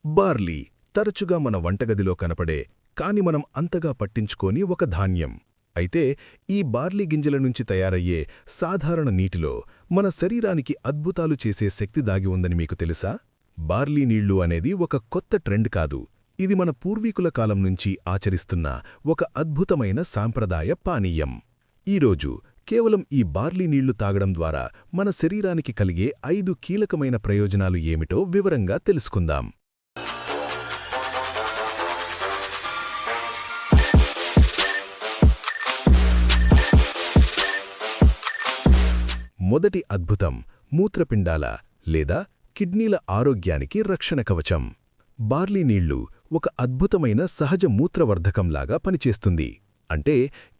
Barley తరచుగా మన వంటగదిలో కనపడే కాని మనం అంతగా పట్టించుకోని ఒక ధాన్యం. అయితే ఈ బార్లీ గింజల నుంచి తయారయ్యే సాధారణ నీటిలో మన శరీరానికి అద్భుతాలు చేసే శక్తి దాగి ఉందని మీకు తెలుసా? బార్లీ నీళ్లు అనేది ఒక కొత్త ట్రెండ్ కాదు. ఇది మన పూర్వీకుల కాలం నుంచి ఆచరిస్తున్న ఒక అద్భుతమైన సాంప్రదాయ పానీయం. ఈరోజు కేవలం ఈ బార్లీ నీళ్లు తాగడం ద్వారా మన శరీరానికి కలిగే 5 కీలకమైన ప్రయోజనాలు ఏమిటో వివరంగా తెలుసుకుందాం. మొదటి అద్భుతం మూత్రపిండాల లేదా కిడ్నీల ఆరోగ్యానికి రక్షణ కవచం. బార్లీ నీళ్లు ఒక అద్భుతమైన సహజ మూత్రవర్ధకంలాగా పనిచేస్తుంది. అంటే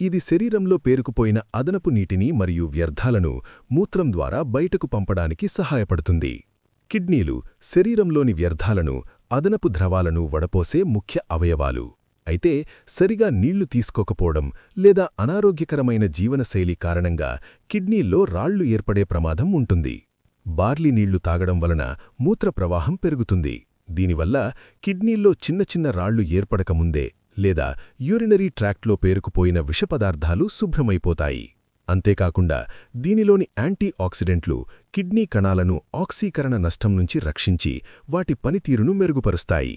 ఇది శరీరంలో పేరుకుపోయిన అదనపు నీటిని మరియు వ్యర్థాలను మూత్రం ద్వారా బయటకు పంపడానికి సహాయపడుతుంది. కిడ్నీలు శరీరంలోని వ్యర్థాలను, అదనపు ద్రవాలను వడపోసే ముఖ్య అవయవాలు. అయితే సరిగా నీళ్లు తీసుకోకపోవడం లేదా అనారోగ్యకరమైన జీవనశైలి కారణంగా కిడ్నీల్లో రాళ్లు ఏర్పడే ప్రమాదం ఉంటుంది. బార్లీ నీళ్లు తాగడం వలన మూత్ర ప్రవాహం పెరుగుతుంది. దీనివల్ల కిడ్నీల్లో చిన్న చిన్న రాళ్లు ఏర్పడకముందే లేదా యూరినరీ ట్రాక్ట్లో పేరుకుపోయిన విషపదార్థాలు శుభ్రమైపోతాయి. అంతేకాకుండా దీనిలోని యాంటీ ఆక్సిడెంట్లు కిడ్నీ కణాలను ఆక్సీకరణ నష్టం నుంచి రక్షించి వాటి పనితీరును మెరుగుపరుస్తాయి.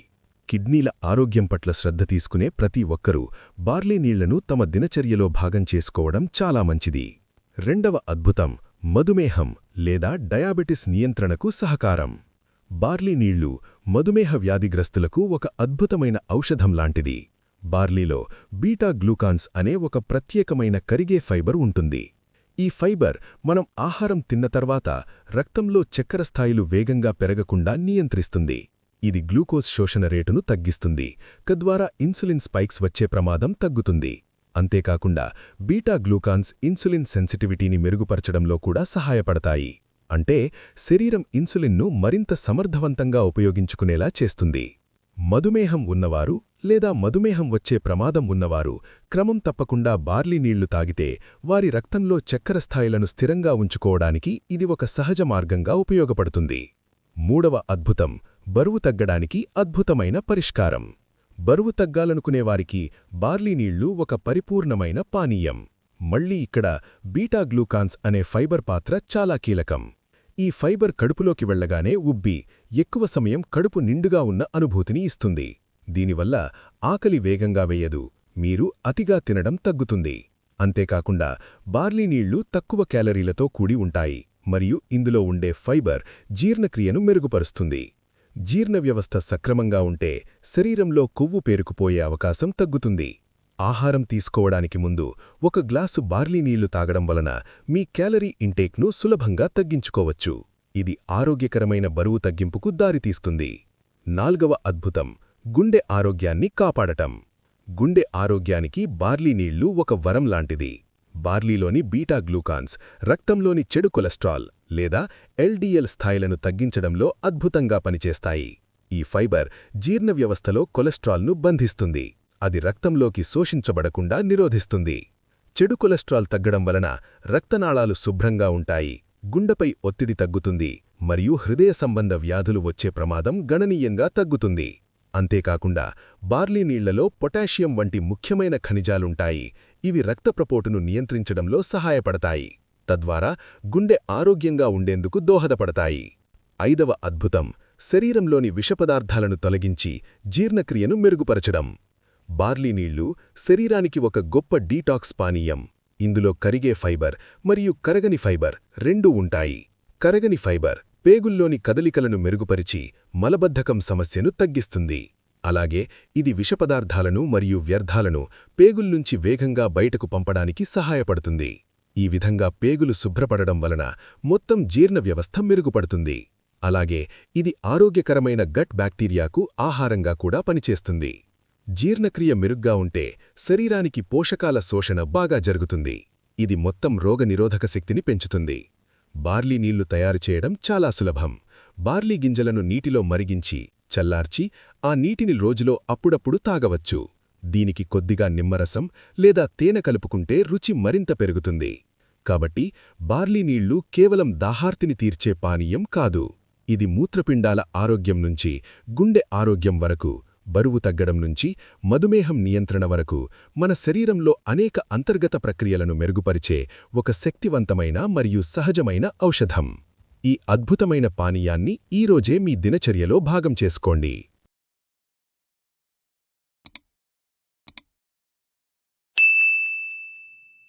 కిడ్నీల ఆరోగ్యం పట్ల శ్రద్ధ తీసుకునే ప్రతి ఒక్కరూ బార్లీ నీళ్లను తమ దినచర్యలో భాగం చేసుకోవడం చాలా మంచిది. రెండవ అద్భుతం మధుమేహం లేదా డయాబెటిస్ నియంత్రణకు సహకారం. బార్లీ నీళ్లు మధుమేహ వ్యాధిగ్రస్తులకు ఒక అద్భుతమైన ఔషధం లాంటిది. బార్లీలో బీటా గ్లూకాన్స్ అనే ఒక ప్రత్యేకమైన కరిగే ఫైబర్ ఉంటుంది. ఈ ఫైబర్ మనం ఆహారం తిన్న తర్వాత రక్తంలో చక్కెర స్థాయిలు వేగంగా పెరగకుండా నియంత్రిస్తుంది. ఇది గ్లూకోజ్ శోషణ రేటును తగ్గిస్తుంది, తద్వారా ఇన్సులిన్ స్పైక్స్ వచ్చే ప్రమాదం తగ్గుతుంది. అంతేకాకుండా బీటా గ్లూకాన్స్ ఇన్సులిన్ సెన్సిటివిటీని మెరుగుపరచడంలో కూడా సహాయపడతాయి. అంటే శరీరం ఇన్సులిన్ను మరింత సమర్థవంతంగా ఉపయోగించుకునేలా చేస్తుంది. మధుమేహం ఉన్నవారు లేదా మధుమేహం వచ్చే ప్రమాదం ఉన్నవారు క్రమం తప్పకుండా బార్లీ నీళ్లు తాగితే వారి రక్తంలో చక్కెర స్థాయిలను స్థిరంగా ఉంచుకోవడానికి ఇది ఒక సహజ మార్గంగా ఉపయోగపడుతుంది. మూడవ అద్భుతం బరువు తగ్గడానికి అద్భుతమైన పరిష్కారం. బరువు తగ్గాలనుకునేవారికి బార్లీ నీళ్లు ఒక పరిపూర్ణమైన పానీయం. మళ్లీ ఇక్కడ బీటా గ్లూకాన్స్ అనే ఫైబర్ పాత్ర చాలా కీలకం. ఈ ఫైబర్ కడుపులోకి వెళ్లగానే ఉబ్బి ఎక్కువ సమయం కడుపు నిండుగా ఉన్న అనుభూతిని ఇస్తుంది. దీనివల్ల ఆకలి వేగంగా వేయదు, మీరు అతిగా తినడం తగ్గుతుంది. అంతేకాకుండా బార్లీ నీళ్లు తక్కువ క్యాలరీలతో కూడి ఉంటాయి మరియు ఇందులో ఉండే ఫైబర్ జీర్ణక్రియను మెరుగుపరుస్తుంది. జీర్ణ వ్యవస్థ సక్రమంగా ఉంటే శరీరంలో కొవ్వు పేరుకుపోయే అవకాశం తగ్గుతుంది. ఆహారం తీసుకోవడానికి ముందు ఒక గ్లాసు బార్లీ నీళ్లు తాగడం వలన మీ క్యాలరీ ఇంటేక్ను సులభంగా తగ్గించుకోవచ్చు. ఇది ఆరోగ్యకరమైన బరువు తగ్గింపుకు దారితీస్తుంది. నాల్గవ అద్భుతం గుండె ఆరోగ్యాన్ని కాపాడటం. గుండె ఆరోగ్యానికి బార్లీ నీళ్లు ఒక వరం లాంటిది. బార్లీలోని బీటా గ్లూకాన్స్ రక్తంలోని చెడు కొలెస్ట్రాల్ లేదా ఎల్డీఎల్ స్థాయిలను తగ్గించడంలో అద్భుతంగా పనిచేస్తాయి. ఈ ఫైబర్ జీర్ణ వ్యవస్థలో కొలెస్ట్రాల్ను బంధిస్తుంది, అది రక్తంలోకి శోషించబడకుండా నిరోధిస్తుంది. చెడు కొలెస్ట్రాల్ తగ్గడం వలన రక్తనాళాలు శుభ్రంగా ఉంటాయి, గుండెపై ఒత్తిడి తగ్గుతుంది మరియు హృదయ సంబంధ వ్యాధులు వచ్చే ప్రమాదం గణనీయంగా తగ్గుతుంది. అంతేకాకుండా బార్లీ నీళ్లలో పొటాషియం వంటి ముఖ్యమైన ఖనిజాలుంటాయి. ఇవి రక్తప్రపోటును నియంత్రించడంలో సహాయపడతాయి, తద్వారా గుండె ఆరోగ్యంగా ఉండేందుకు దోహదపడతాయి. ఐదవ అద్భుతం శరీరంలోని విషపదార్థాలను తొలగించి జీర్ణక్రియను మెరుగుపరచడం. బార్లీ నీళ్లు శరీరానికి ఒక గొప్ప డీటాక్స్ పానీయం. ఇందులో కరిగే ఫైబర్ మరియు కరగని ఫైబర్ రెండూ ఉంటాయి. కరగని ఫైబర్ పేగుల్లోని కదలికలను మెరుగుపరిచి మలబద్ధకం సమస్యను తగ్గిస్తుంది. అలాగే ఇది విషపదార్థాలను మరియు వ్యర్థాలను పేగుల్నుంచి వేగంగా బయటకు పంపడానికి సహాయపడుతుంది. ఈ విధంగా పేగులు శుభ్రపడడం వలన మొత్తం జీర్ణ వ్యవస్థ మెరుగుపడుతుంది. అలాగే ఇది ఆరోగ్యకరమైన గట్ బ్యాక్టీరియాకు ఆహారంగా కూడా పనిచేస్తుంది. జీర్ణక్రియ మెరుగ్గా ఉంటే శరీరానికి పోషకాల శోషణ బాగా జరుగుతుంది. ఇది మొత్తం రోగనిరోధక శక్తిని పెంచుతుంది. బార్లీ నీళ్లు తయారు చేయడం చాలా సులభం. బార్లీ గింజలను నీటిలో మరిగించి చల్లార్చి ఆ నీటిని రోజులో అప్పుడప్పుడు తాగవచ్చు. దీనికి కొద్దిగా నిమ్మరసం లేదా తేనె కలుపుకుంటే రుచి మరింత పెరుగుతుంది. కాబట్టి బార్లీ నీళ్లు కేవలం దాహార్తిని తీర్చే పానీయం కాదు, ఇది మూత్రపిండాల ఆరోగ్యం నుంచి గుండె ఆరోగ్యం వరకు, బరువు తగ్గడం నుంచి మధుమేహం నియంత్రణ వరకు మన శరీరంలో అనేక అంతర్గత ప్రక్రియలను మెరుగుపరిచే ఒక శక్తివంతమైన మరియు సహజమైన ఔషధం. ఈ అద్భుతమైన పానీయాన్ని ఈరోజే మీ దినచర్యలో భాగం చేసుకోండి.